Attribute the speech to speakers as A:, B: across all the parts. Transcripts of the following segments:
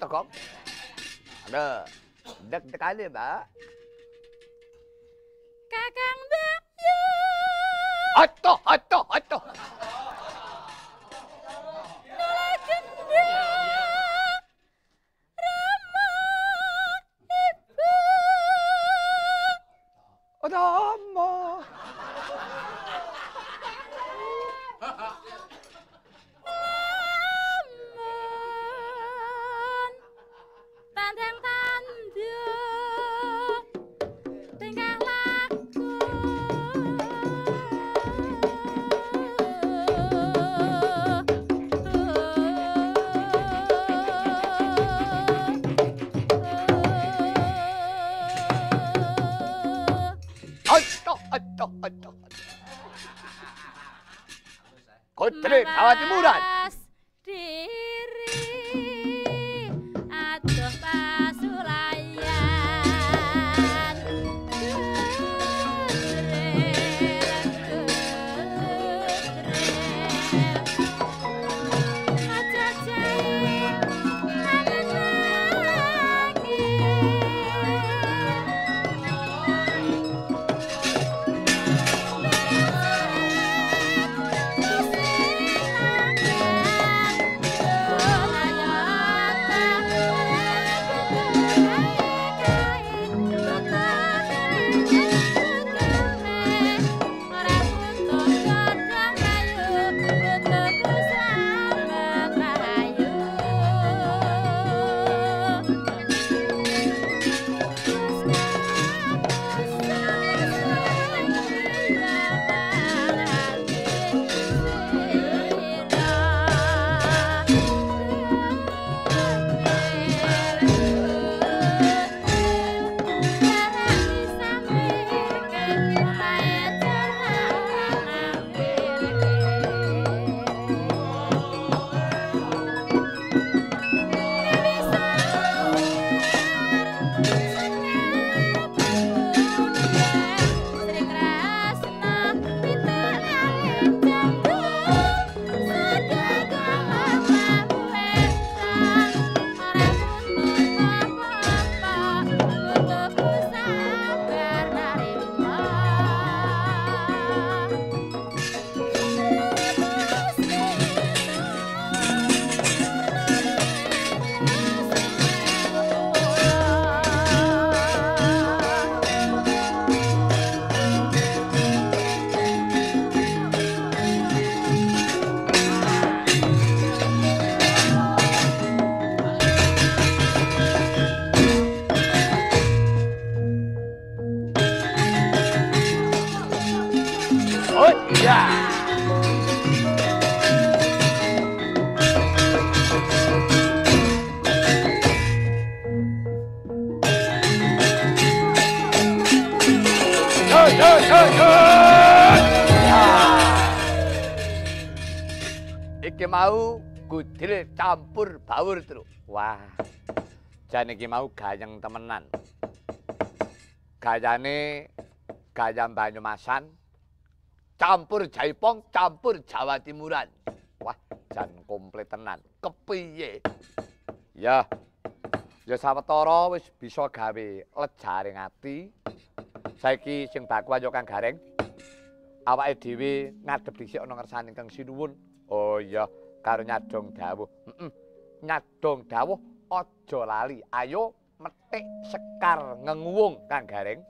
A: Bagong. Ada deg-degan ya, Mbak.
B: Kakang Bayu.
A: Atoh. Rama.
B: Tandang tandung tingkah laku
A: Atoh. Putri Jawa Timuran.
B: Diri aduh pasulayan
A: Iki mau gudil campur bawur terus. Wah. Jan iki mau gayeng temenan. Gayane gaya Banyumasan, campur Jaipong, campur Jawa Timuran. Wah, jan komplit tenan. Kepiye? Ya sawetara wis bisa gawe lejaring ati. Saiki sing baku ayo Kang Gareng. Awake dhewe ngadep dhisik ana ngersane Kang Sinuwun. Oh iya, karo nyadong dawuh. Nyadong dawuh aja lali. Ayo metik sekar ngenguwung Kang Gareng.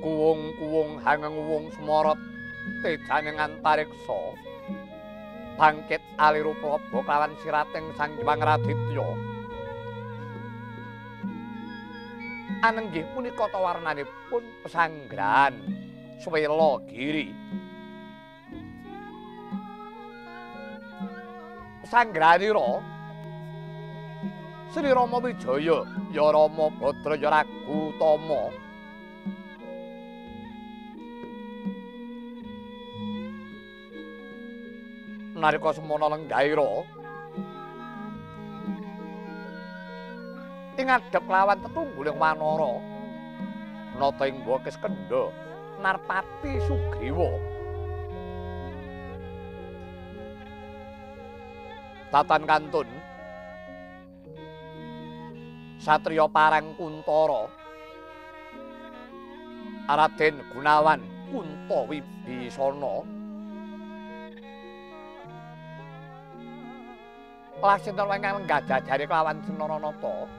A: kuwung-kuwung hangeng wung semorot tejaning antariksa bangkit aliru Praba kelawan sirating Sang Hyang Raditya anenggih punika tawarnanipun pesanggrahan Swela Giri pesanggrahanira Sri Rama Wijaya ya Rama Badra ya Ragutama nalika semana lenggahira ing ngadhep lawan tetungguling wanara nata ing Wekis Kendha Narpati Sugriwa tatan kantun satriya Parang Kuntara Raden Gunawan Kunto Wibisana Laksina ingkang lenggah-jajare kelawan Sinaranata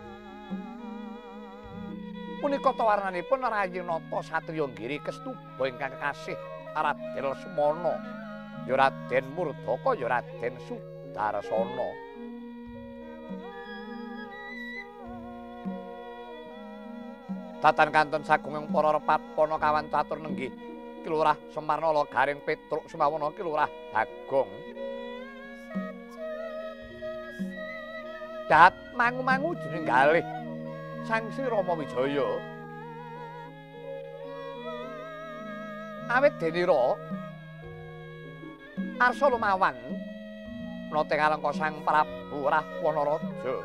A: punika tawarnanipun Rayinata satriya Giri Kestuba ingkang kasih Raden Lesmana ya Raden Murdaka ya Raden Sudarsana tatan kantun sagunging para repapana kawan catur nenggih Kilurah Semarnala Garing Petruk Sumawana Kilurah Bagong dahat mangu-mangu jeneng galih Sang Sri Rama Wijaya awit denira arsa lumawan nate kalengka Sang Prabu Rahwana-raja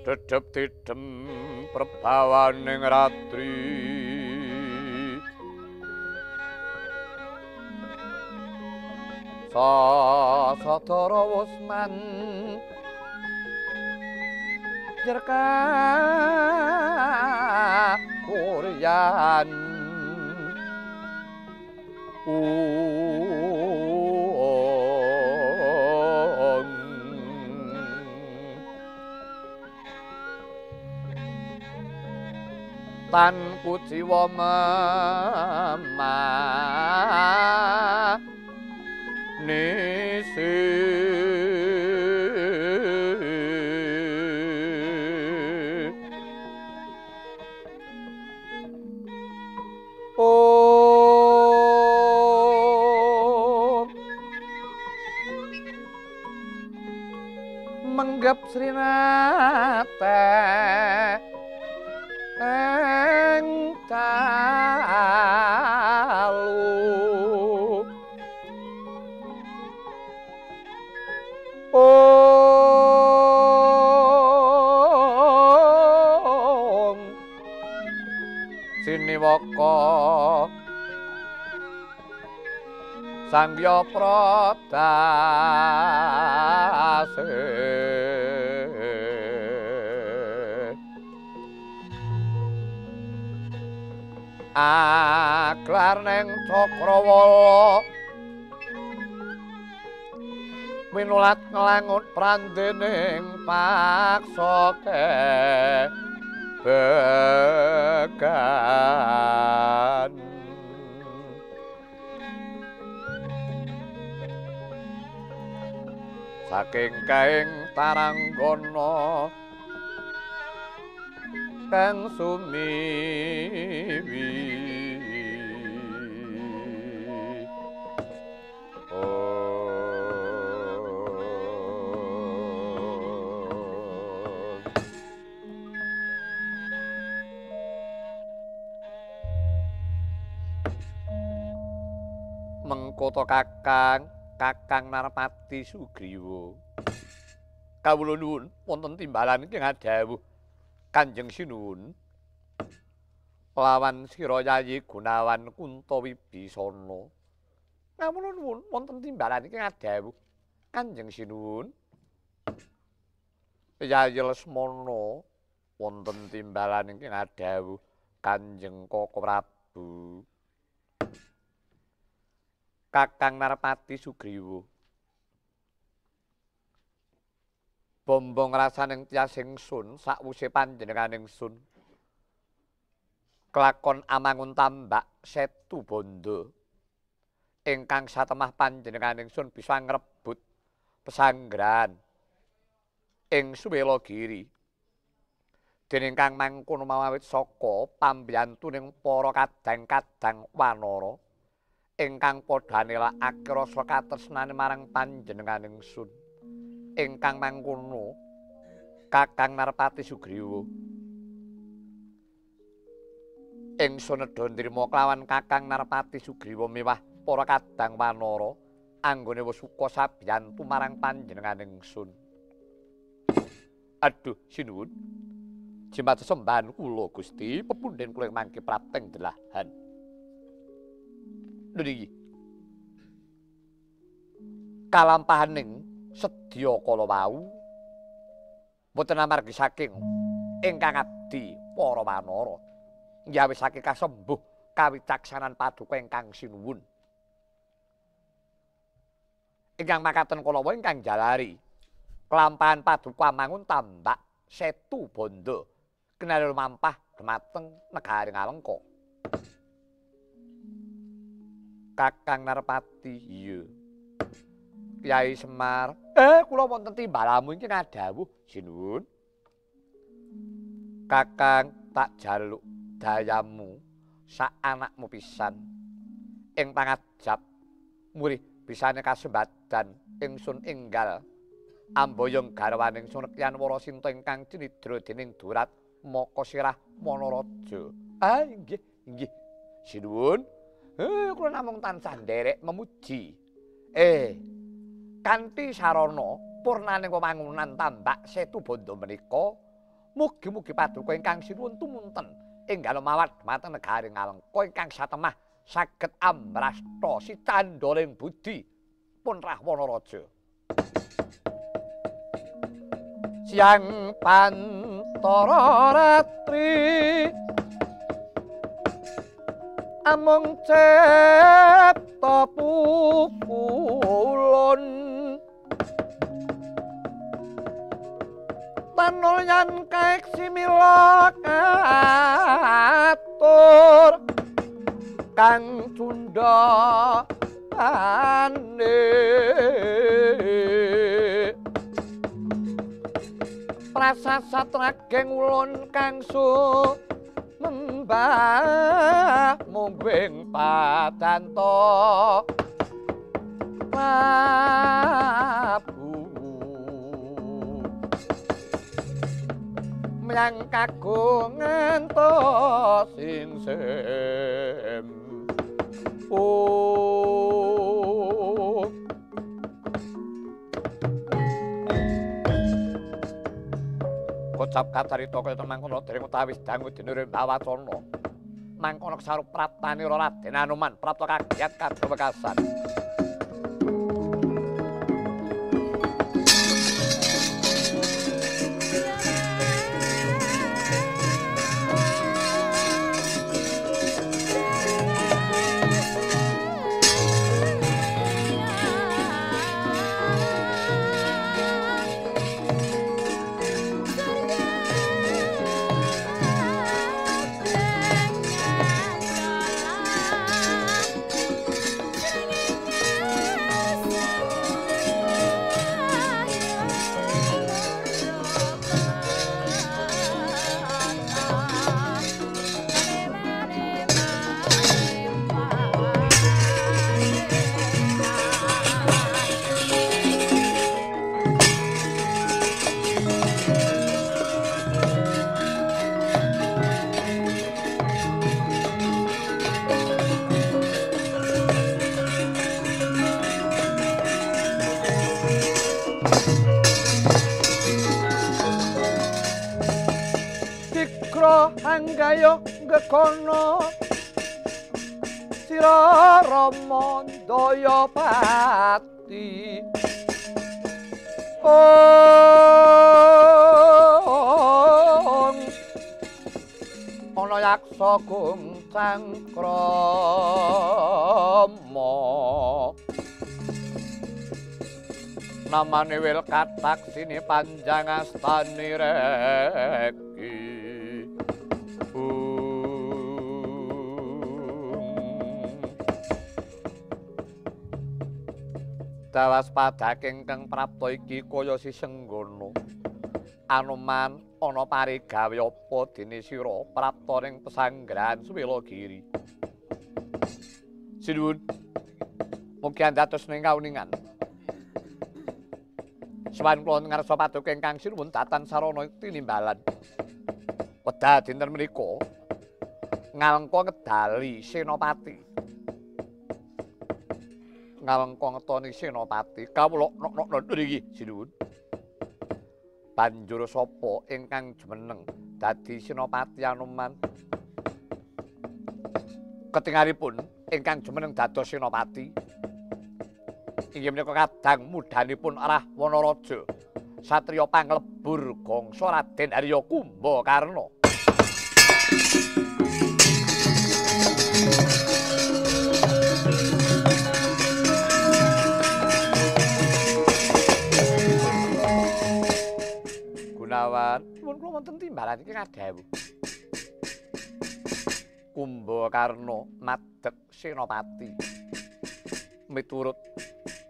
A: dedep tidem perbawaning ratri Sasadara Wusman jerka Korean tan kuciwa mama nisi menggap srinate ing dalu siniwaka Sangya Pradase aklar ning Cakrawala minulat nglangut prandening paksa began saking kaing taranggana kang sumiwi mengkoto kakang Narpati Sugriwa kawula nuwun wonten timbalan ingkang adhawuh Kanjeng Sinuwun lawan Sira Yayi Gunawan Kuntawibisana kawula nuwun wonten timbalan ingkang adhawuh Kanjeng Sinuwun Yayi Lesmana wonten timbalan ingkang adhawuh Kanjeng Kaka Prabu Kakang Narpati Sugriwa bombong rasaning tiyas ingsun sakwise panjenenganing sun kelakon amangun tambak Setu Banda ingkang satemah panjenenganing sun bisa ngrebut pesanggrahan ing Suwelagiri dening kang mangkono mawit saka pambiyantuning para kadang-kadang wanara ingkang padha nelakake rasa katresnane marang panjenenganing sun ingkang mangkono Kakang Narpati Sugriwa ingsun nedha nrima kelawan Kakang Narpati Sugriwa miwah para kadang wanara anggone wasuka sabiyantu marang panjenenganing sun aduh sinuwun jimat sembahan kula Gusti pepundhen kula mangke prapteng delahan niki kalampahaning sedya kala wau boten amargi saking ingkang abdi para wanara nyawisake kasembuh kawicaksanan paduka ingkang sinuwun ingkang makaten kala wau ingkang jalari kelampahan paduka mangun tambak Setu Banda kenal mampah dhumateng negari Ngalengka Kakang Narpati iya Kyai Semar kula wonten timbalamu iki ngadhawuh sinuwun Kakang tak jaluk dayamu sak anakmu pisan ing pangajap murih bisane kasembadan ingsun enggal amboyong garwaning Sunekyan Warasinta ingkang cinidra dening Durat Maka Sirah Manaraja nggih sinuwun kula namung tansah nderek memuji. Kanthi sarana purnaning wewangunan tambak Setu Banda menika, mugi-mugi paduka ingkang sinuwun tumunten enggal mawat dhumateng negari Ngalengka ingkang satemah saged ambrasta sicandaling budi pun Rahwana Raja. Siang pan Batara Ratri amung cipta pukulun tanulyan kaek simila katur kang cunda ane prasasat rageng ulun kang membah mungging padanto Prabu menyang kagungan to sing kocap kacarita kaya mangkono dereng utawis dangu dinure bawacana mangkono sarup praptanira Raden Anoman prapta kagiat kadhawekasan anggayo gekono sira Rama Dayapati ana yaksa gungcang krama namane wil katak sini panjang astani reki dawas padaking kang prapta iki kaya sisenggana Anoman ana parigawe apa dene sira prapta ning pesanggrahan Swelagiri sinuwun mugi andados ning kauningan sawan kula ngarsa paduka ingkang sinuwun tatan sarana tinimbalan wedha dinten menika ngalengka ngedali senopati ngalengka ngetoni senopati kawula nok niki sinuwun banjur sapa ingkang jumeneng dadi senopati Anoman ketingalipun ingkang jumeneng dados senopati inggih menika kadang mudhanipun arah Wanaraja satriya panglebur gangsa Raden Harya Kumbakarna Gunawan nuwun kula wonten timbalan iki kadhawuh Kumbakarna madhep senopati miturut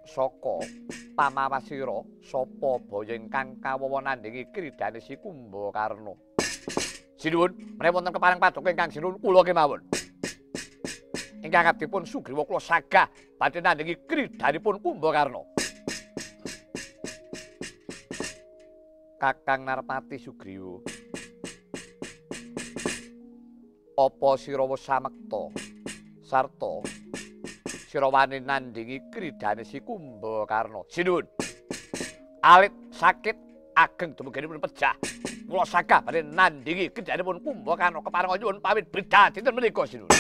A: saka pamawasira sapa baya ingkang kawawa nandhingi kridane si Kumbakarna sinuwun menawi wonten kepareng paduka ingkang sinuwun kula kemawon ingkang abdipun Sugriwa kula sagah badhe nandhingi kridanipun Kumbakarna Kakang Narpati Sugriwa apa sira wis samekta sarta sira wani nandhingi kridane si Kumbakarna sinuwun alit sakit ageng dumuganipun pejah kula sagah badhe nandhingi kridhanipun Kumbakarna kepareng nyuwun pamit beda dinten menika sinuwun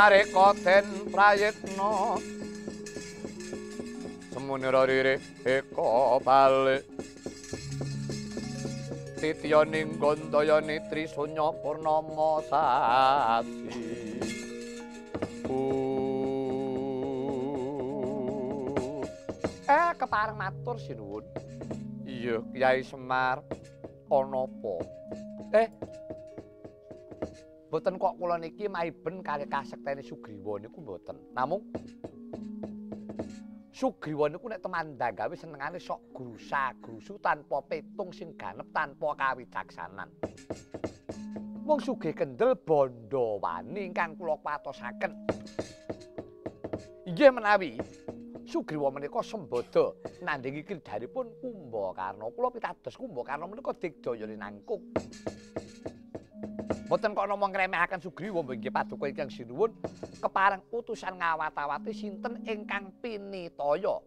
A: mareka den prayitna semunira rire eka balik titya ning gandaya nitri sunya purnama sasi kepareng matur sinuwun. Iya, Kyai Semar. Ana apa? Mboten kok kula niki maiben kali kasektene Sugriwa niku mboten. Namung Sugriwa niku nek temandang gawe senengane sok grusa-grusu tanpa petung sing ganep tanpa kawicaksanan. Wong sugih kendel bondo wani ingkang kula patosaken. Inggih menawi Sugriwa menika sembada nandhingi kridhanipun Kumbakarna. Kula pitados Kumbakarna menika digdaya nangkuk. Mboten kok namung ngremehaken Sugriwa nggih paduka ingkang sinuwun kepareng utusan ngawat-awati sinten ingkang pinitaya.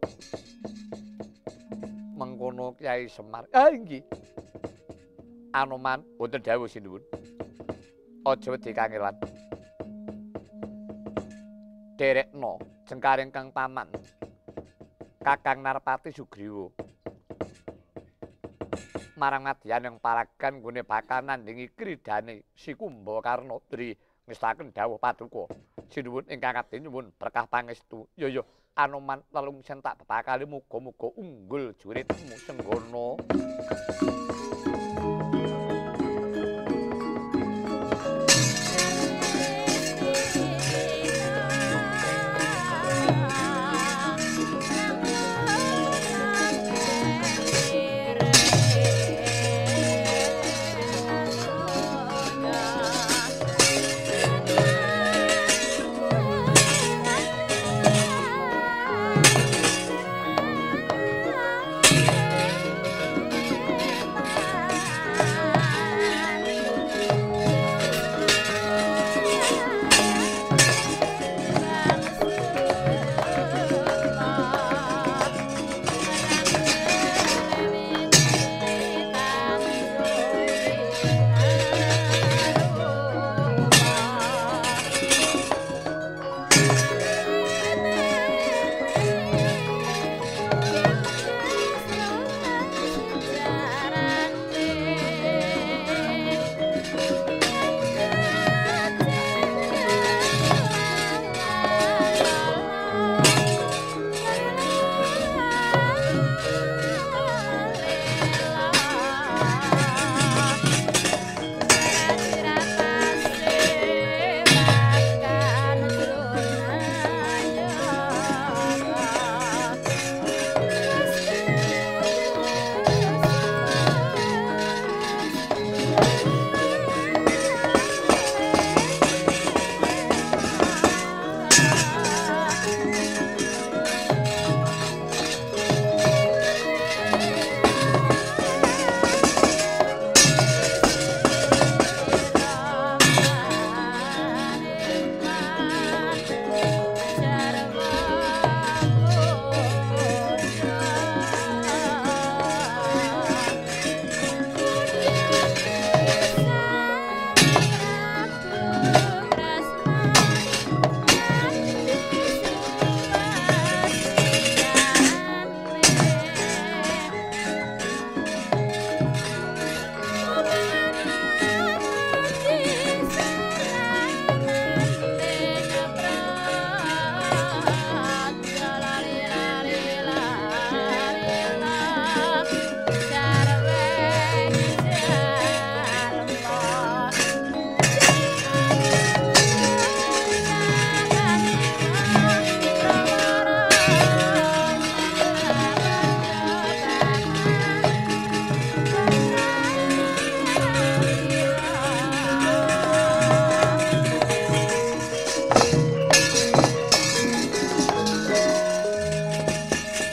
A: Mengkono Kyai Semar. Inggih. Anoman wonten dawuh sinuwun. Aja wedi kangelan. Derekna jengkaring kang paman. Kakang Narpati Sugriwa marang madyan yang paragan nggone bakal nandhingi kridhane si Kumbakarna dri ngestaken dawuh paduka sinuwun ingkang abdi nyuwun berkah pangestu ya Anoman lelungsen tak bebakali muga-muga unggul juritmu Senggana.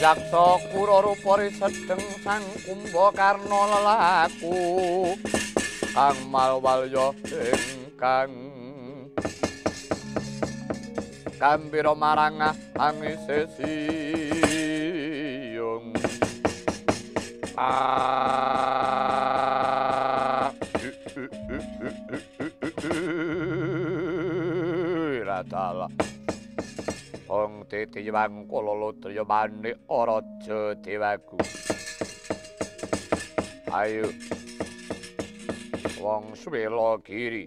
A: Jaksa kura rupane sedeng sang Kumbakarna lelaku kang malwalya ingkang gambira marang angisesiyung ratal Song titiwang kululutrya manik raja dewaku. Ayo. Wong Swelagiri.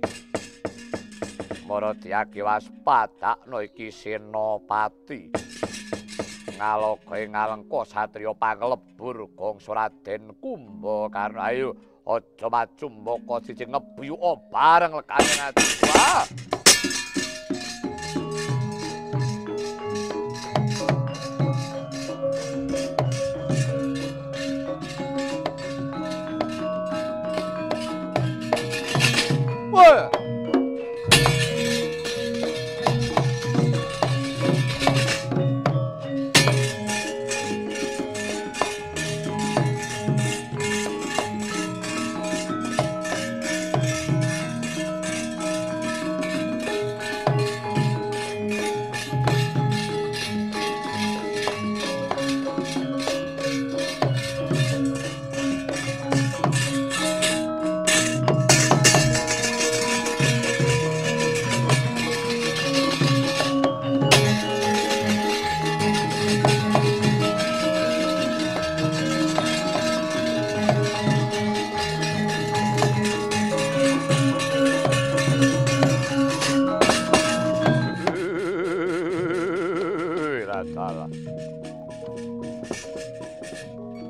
A: Maradyaki waspadakna iki Senopati. Ngaloke ngalengka satriya panglebur gongso Raden Kumbakarna. Ayo aja maju mbaka siji ngebuyuka bareng lekane atiku. Wah!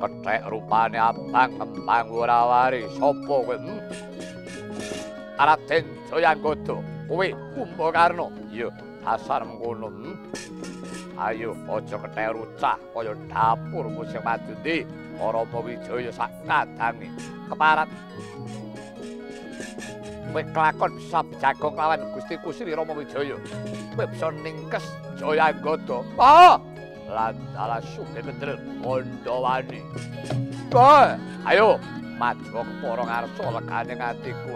A: Kethek rupane abang kembang ora wari sapa kowe? Raden Jayanggada, kowe Kumbakarna. Iya, dasar mengkono. Ayo aja kethek rucah kaya dapurmu sing maju ndi. Rama Wijaya sak kadange keparat. Kowe kelakon bisa bejagong lawan Gustiku Sri Rama Wijaya. Kowe bisa ningkes Jayanggada. Landala suke kendel Gondowani. Kowe ayo maju ke para ngarsa lekane atiku.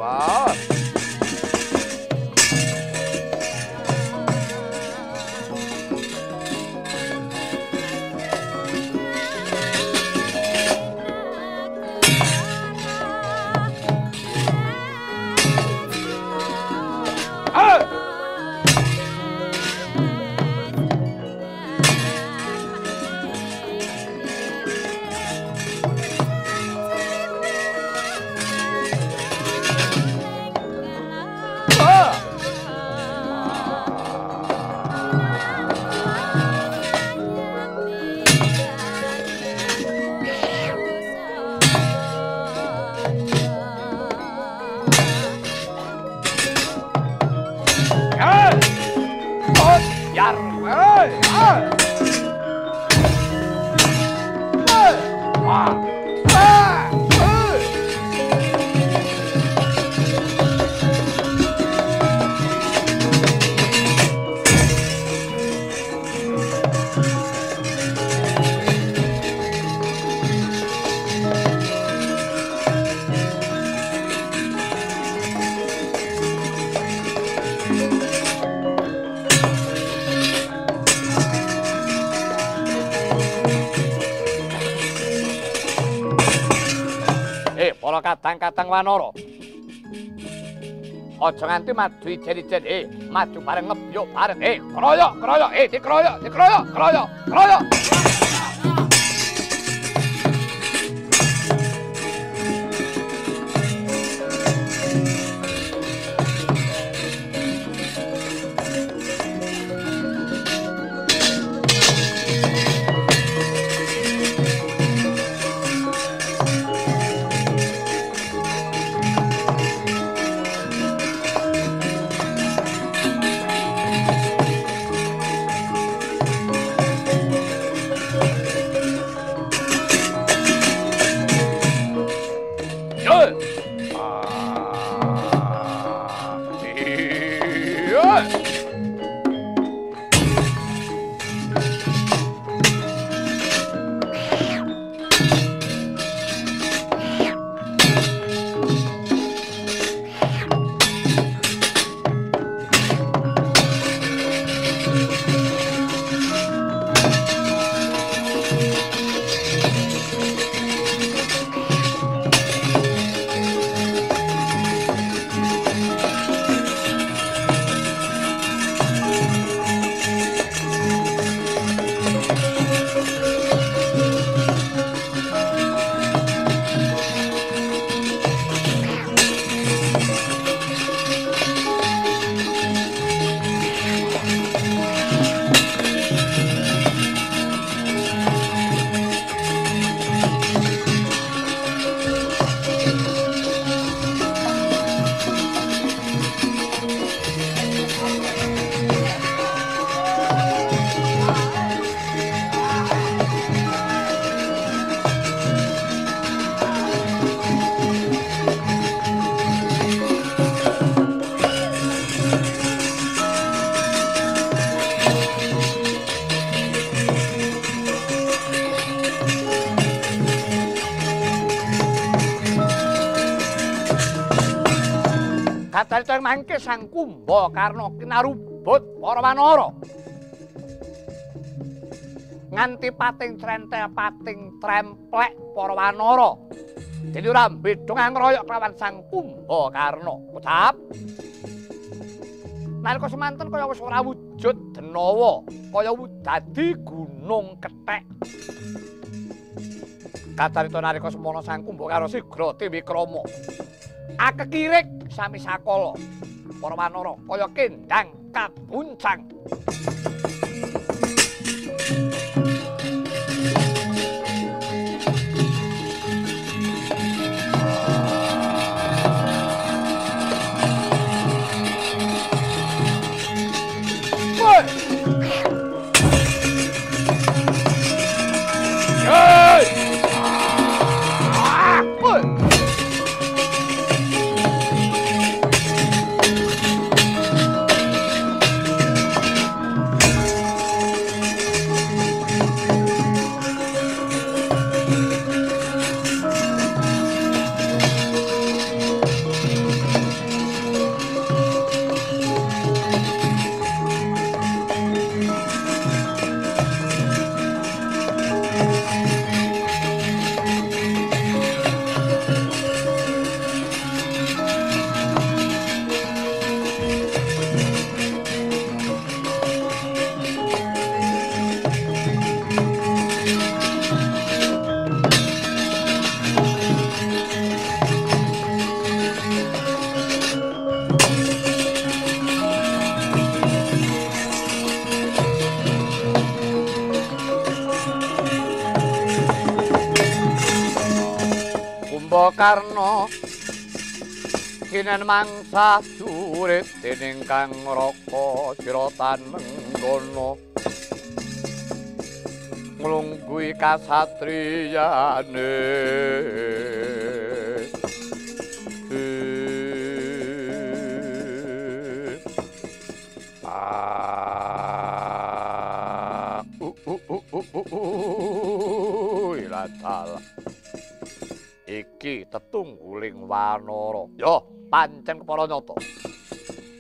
A: Kadang-kadang wanara. Aja nganti maju ijen-ijen. Maju bareng ngebyuk bareng. Kroyok, kroyok. Dikroyok, dikroyok, kroyok, kroyok. mangke Sang Kumbakarna kinarubut para wanara. Nganti pating crentel pating tremplek para wanara. Dene ora mbedhong angroyok kelawan Sang Kumbakarna. Ucap. Nalika semanten kaya wis ora wujud denawa, kaya dadi gunung kethek. Kacarita nalika semana Sang Kumbakarna sigra Triwikrama. Akekirik sami sakala. Para wanara kaya kendang kabuncang. Kumbakarna kinen mangsa jurit dening Kang Raka Siratan Nenggono nglunggui kasatriyane ilatal iki tetungguling wanara. Yo, pancen kepara nyata.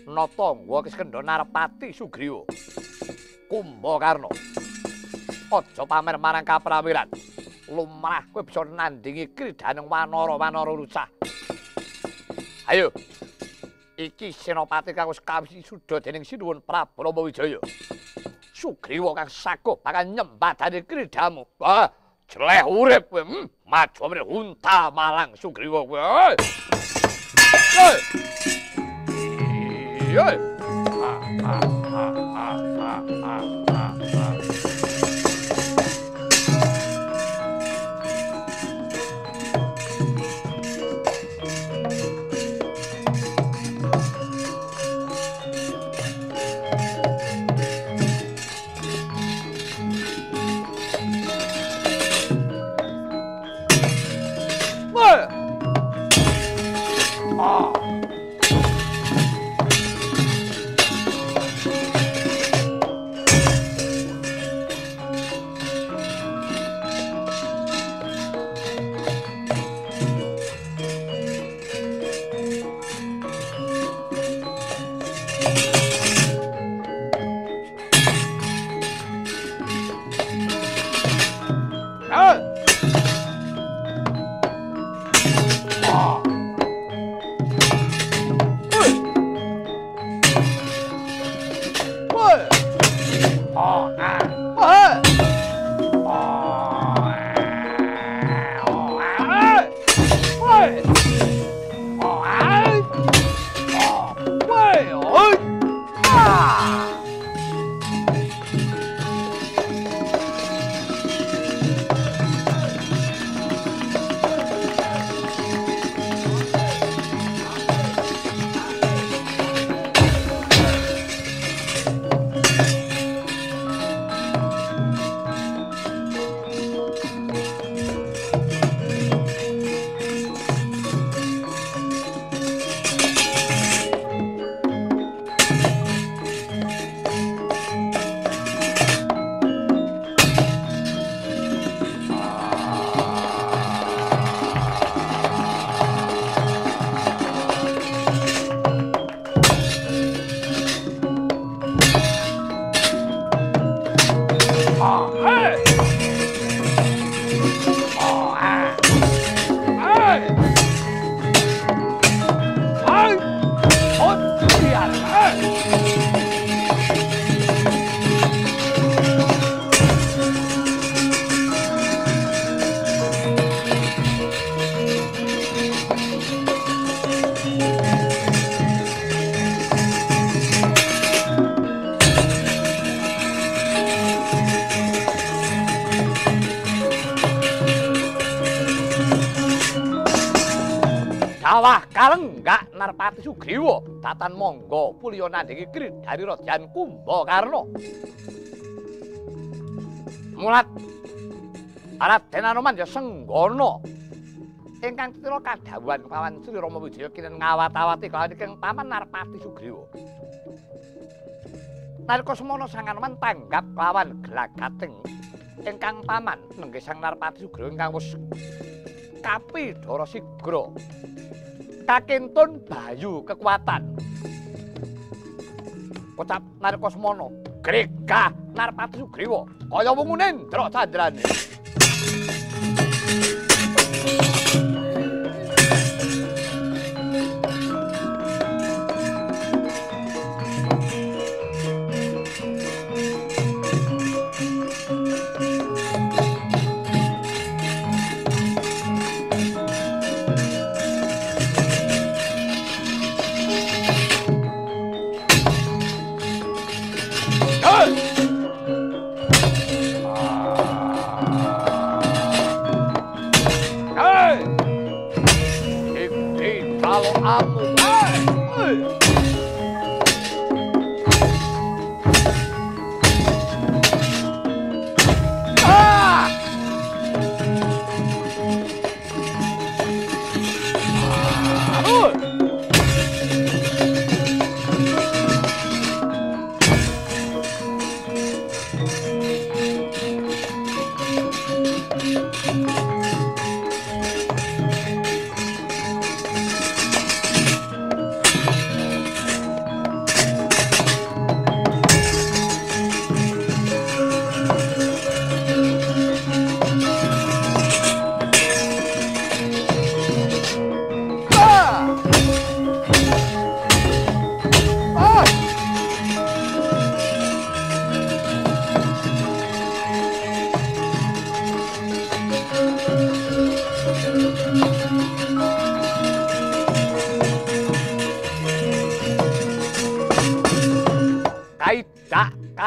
A: Nata nggawa Kiskendha Narpati Sugriwa. Kumbakarna. Aja pamer marang kaprawiran. Lumrah kowe bisa nandingi kridaning wanara-wanara lucah. Ayo. Iki senopati kang wis kawisuda dening Sinuwun Prabu Ramawijaya. Sugriwa kang saguh bakal nyembadani kridamu. Wah, jeleh urip kowe. Maju amene unta malang Sugriwa kowe. Iya. Sawah kalenggak Narpati Sugriwa tatan monggo puliya nandhingi Kridhari Radyan Kumbakarna. Mulat Raden Anoman ya senggana ingkang titira kadhawuhan kawan Sri Rama Wijaya kinen ngawat-awati kalawan ingkang paman Narpati Sugriwa. Nalika semana Sang Anoman tanggap kelawan glagating ingkang paman nenggih Sang Narpati Sugriwa ingkang wis kapidhara sigra kakintun bayu kekuatan. Kocap nalika semana gregah Narpati Sugriwa kaya wungu nendra candrané.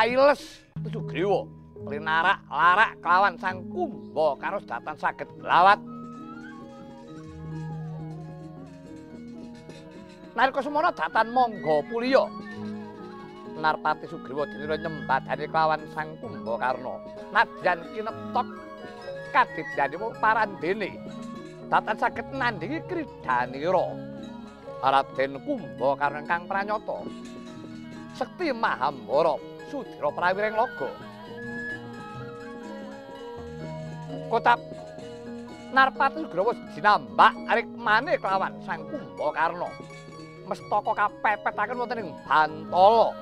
A: Kailes Sugriwa linarak-larak kelawan Sang Kumbakara datan saged lawat. Nalika semana datan mangga puliya Narpati Sugriwa dinira nyembadani kelawan Sang Kumbakarna. Nadyan kinetok kadidyanipun parandene datan saged nandhingi kridhanira Raden Kumbakarna ingkang pranyata sekti Mahambara Sudira Prawiring Laga. Kotap Narpati Sugriwa jinambak rikmane kelawan Sang Kumbakarna. Mestaka kapepetaken wonten ing Bantala.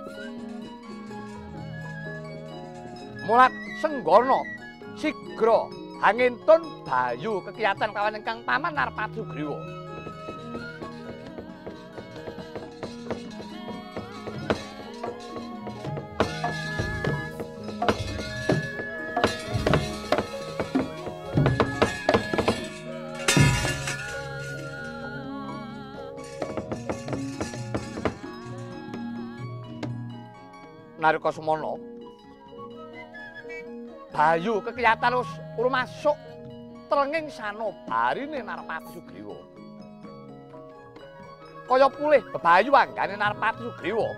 A: Mulat senggana sigra hangintun bayu kekiyatan kelawan ingkang paman Narpati Sugriwa. Nalika semana bayu kekiyatan wis masuk trenging sanabarine Narpati Sugriwa. Kaya pulih bebayu anggane Narpati Sugriwa.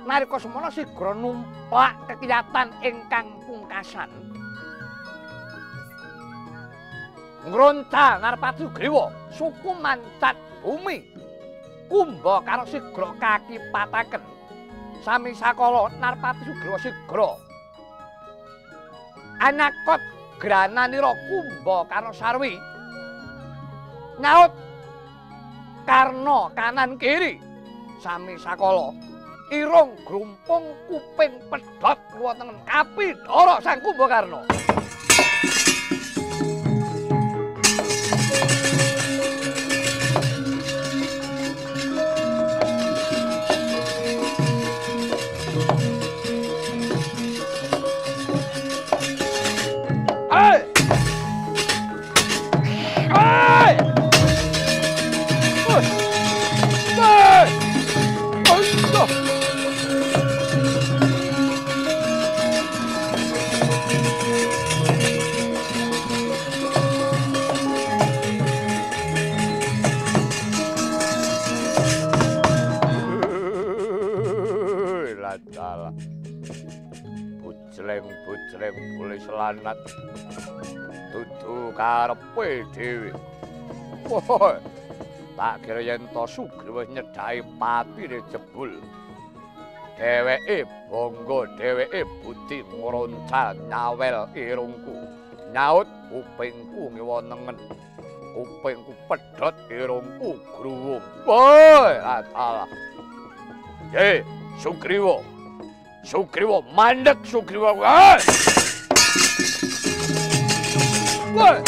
A: Nalika semana sigra numplak kekiyatan ingkang pungkasan. Ngroncal Narpati Sugriwa suku mancat bumi. Kumbakara sigra kakipataken. Sami sakala Narpati Sugriwa sigra anakot grananira Kumbakara sarwi nyaut karna kanan kiri sami sakala irung grumpung kuping pedhot wonten kapidhara Sang Kumbakarna. bojleng boleh selanat dudu karepe dhewe. Wah, tak kira yen to Sugriwa nyedhaki patine jebul. Dheweke bangga, dheweke budi ngroncal nyawel irungku. Nyaut kupingku ngiwonengen. Kupingku pedhot irungku gruwung. Woi, atalah. Ye, Sugriwa. Sugriwa mandek Sugriwa. Woi. Woi.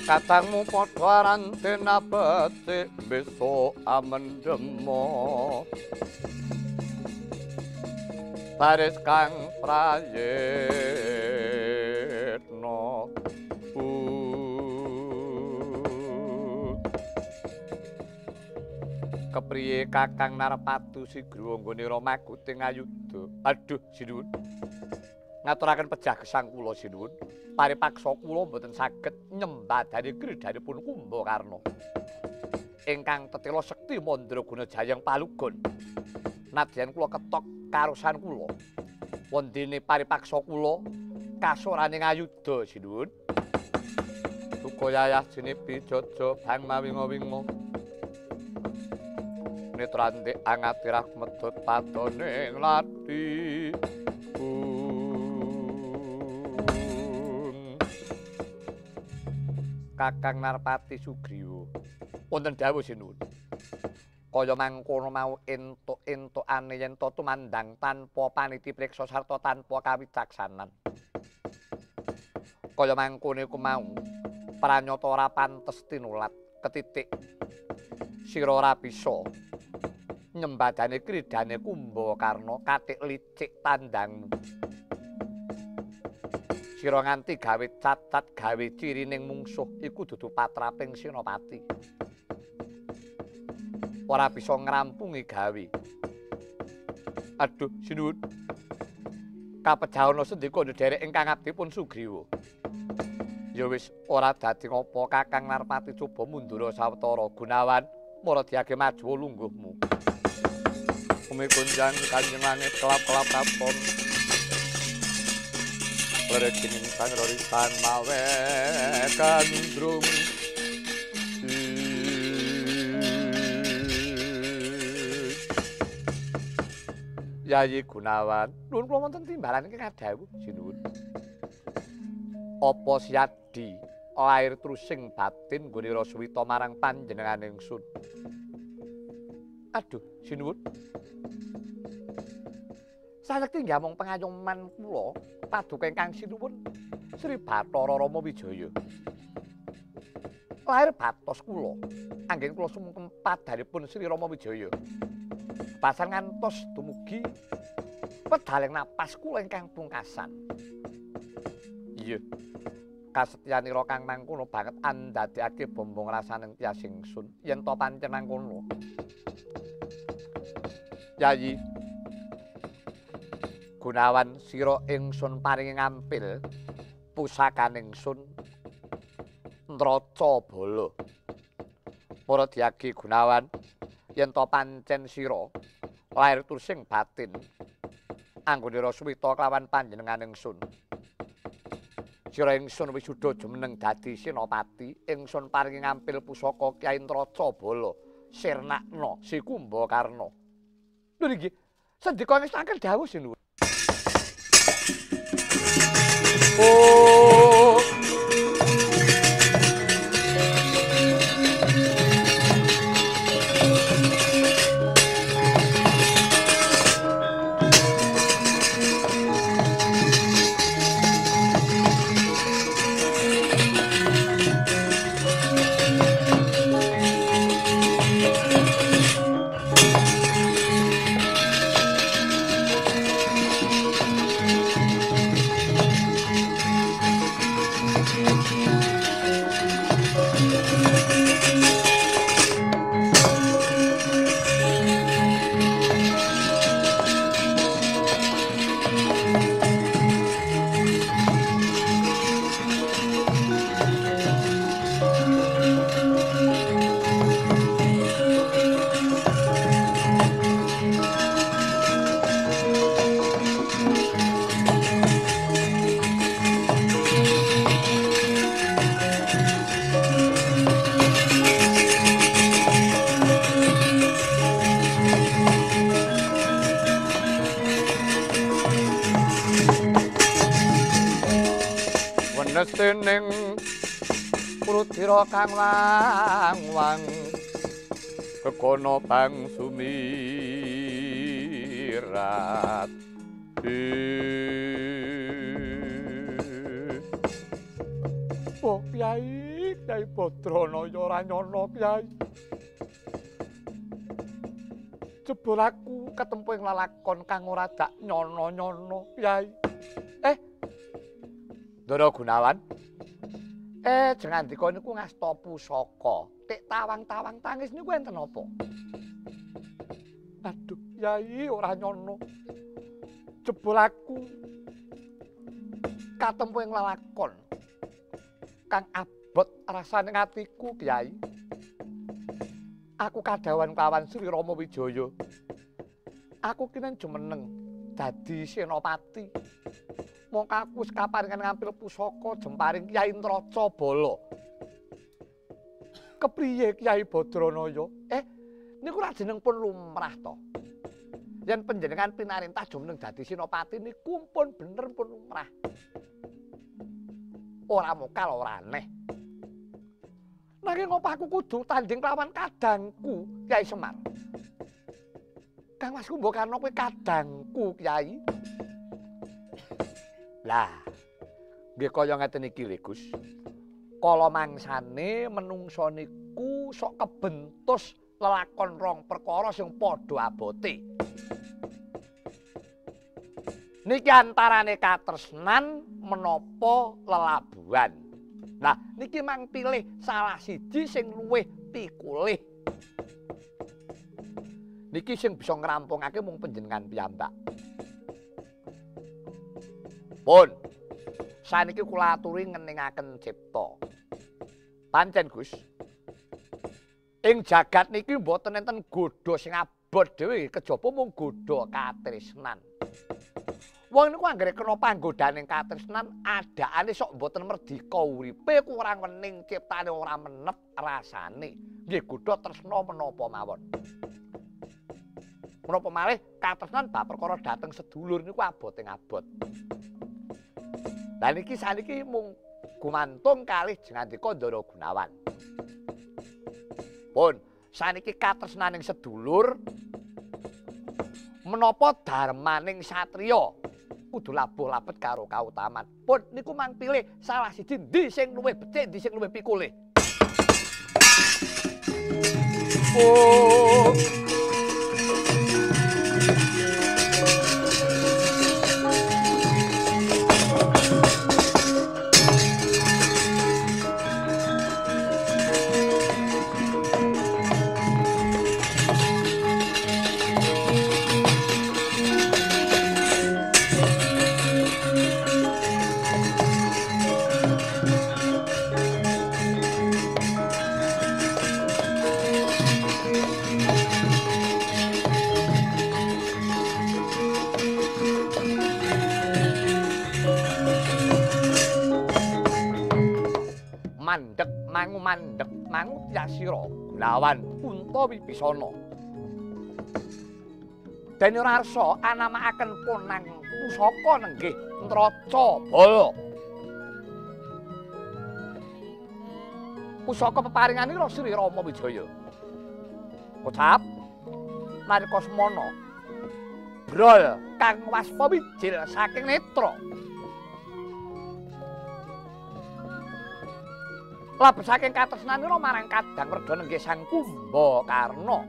A: Katangmu padha aranten abete besok amendemo Paris kang prayetno kepriye Kakang Narpatu Sigriwa nggone Ramaguting Ayuda. Aduh sinuwun. Ngaturaken pejah gesang kula sinuwun. Paripaksa kula mboten saged nyembadani kridhanipun Kumbakarna. Ingkang tetela sekti Mandraguna Jayang Palugon. Nadyan kula ketok karusan kula. Wondene paripaksa kula kasoraning Ayuda sinuwun. Duka yayah jinepi jaja bang mawinga-winga. Netrandhik angatirah medhot patoning lati. Kakang Narpati Sugriwa. Wonten dawuh sinuwun. Kaya mangkono mau entuk-entukane yen to tumandang tanpa paniti priksa sarta tanpa kawicaksanan. Kaya mangkono iku mau pranyata ora pantes tinulat ketitik sira ora bisa nyembadani kridhane Kumbakarna katik licik tandangmu. Sira nganti gawe cacat gawe cirining mungsuh iku dudu patraping Senopati. Ora bisa ngrampungi gawe. Aduh sinuwun. Kapejahana sendika ndherek ingkang abdipun Sugriwa. Ya wis ora dadi ngapa Kakang Narpati coba mundura sawetara Gunawan maradhyake maju lungguhmu. Umi kunjang Kanjeng Langit kelap-kelap katon. Lerekining sang rorisan mawe kandrung Yayi Gunawan, nuwun kula wonten timbalan ingkang kadhawuh sinuwun. Apa siadi lair trusing batin nggone Raswita marang panjenengan ingsun. Aduh, sinuwun. Sakti nggih pengayoman kula paduka ingkang sinuwun Sri Bathara Rama Wijaya. Lair batos kula anggen kula sumengkem padhanipun Sri Rama Wijaya. Pasan ngantos dumugi pedhaling napas kula ingkang pungkasan. Iya. Kasetyanira kang mangkono banget andadekake bombong rasaning tiyas ingsun yen to pancen mangkono. Yayi Gunawan sira ingsun paringi ngampil pusakaning ingsun Ndracabala. Muradyagi Gunawan, yen to pancen sira lair tursing batin anggone Raswita kelawan panjenengan ingsun. Sira ingsun wisuda jumeneng dadi senopati, ingsun paringi ngampil pusaka Kyai Ndracabala sirnakna si Kumbakarna. Lho niki sendika ngestaken dawuh sinuwun. Oh Wenesening Prudira kang wang kekono bang sumirat. Oh Kyai, Kyai Badranaya ora nyono Kyai. Jebul aku ketempuh ing lalakon kang ora dak nyono-nyono Kyai. Ndara Gunawan. Jeneng andika niku ngasta pusaka. Tik tawang-tawang tangis niku enten apa? Aduh, Kyai ora nyono. Jebul aku katempuh ing lalakon kang abot rasane atiku, Kyai. Aku kadhawan kawan Sri Rama Wijaya. Aku kinen jumeneng dadi senopati. Mongko aku sekaparingan ngampil pusaka jemparing Kyai Ndracabala. Kepriye Kyai Badranaya? Niku rajeneng pun lumrah to. Yen panjenengan pinarintah jumeneng dadi senopati niku pun bener pun lumrah. Ora mokal ora aneh. Nanging apa aku kudu tanding lawan kadangku Kyai Semar? Kang Mas Kumbakarna kuwi kadangku Kyai. Lah, nggih kaya ngeten iki lho Gus. Kala mangsane menungsa niku sok kebentus lelakon rong perkara sing padha abote. Niki antarane katresnan menapa lelabuhan. Nah, niki mang pilih salah siji sing luwih pikulih. Niki sing bisa ngrampungake mung panjenengan piyambak. Pun, saniki kula aturi ngeningaken cipta. Pancen Gus, ing jagat niki mboten enten godha sing abot dhewe, kejaba mung godha katresnan. Wong niku anggere kena panggodaning katresnan, adakane sok mboten merdika uripe, kurang wening ciptane ora menep rasane. Nggih godha tresna menapa mawon. Menapa malih katresnan bab perkara dhateng sedulur niku aboting abot. Lah niki saniki mung gumantung kalih jengandika Ndara Gunawan. Pun saniki katresnaning sedulur menapa darmaning satriya kudu labuh-labet karo kautaman. Pun niku mang pilih salah siji ndi sing luwih becik, ndi sing luwih pikulih. Oh ngumandhek manut yasira Gunawan Kunto Wibisana. Dene Rarsa anamakaken ponang pusaka nenggih Nraca Bala. Pusaka peparinganira Sri Rama Wijaya. Kocap nalika semana brol kang waspa wijil saking netra. Labet saking katresnanira marang Kadang Werda nenggih Sang Kumbakarna.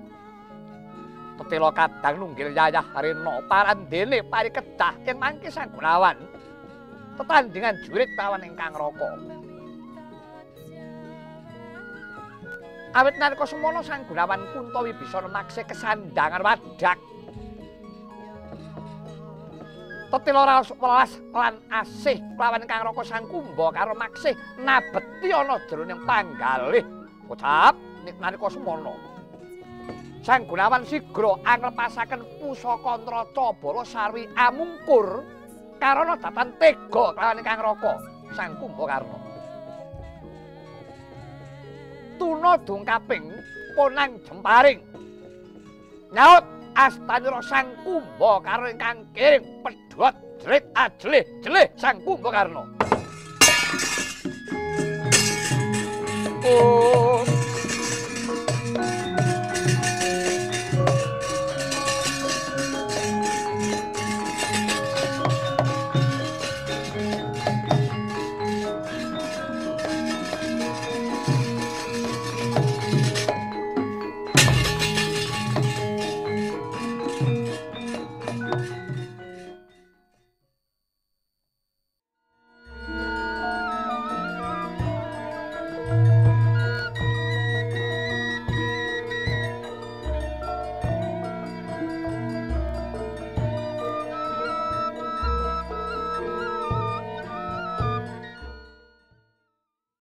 A: Tetela Kadang nunggil yayah Rena parandene parikedah ing mangke Sang Gunawan. Tetandhingan jurit kawan ingkang raka. Awit nalika semana Sang Gunawan Kunto Wibisana maksih kesandangan wadak. Tetela welas lan asih lawan ingkang raka Sang Kumbakarna maksih nabeti ana jroning panggalih. Kocap nalika semana Sang Gunawan sigra anglepasaken pusaka Nraca Bala sarwi amungkur karana datan tega lawan ingkang raka Sang Kumbakarna. Tuna dungkaping ponang jemparing nyaut astanira Sang Kumbakarna ingkang kiring pedhot jrit ajlih-jelih Sang Kumbakarna. Oh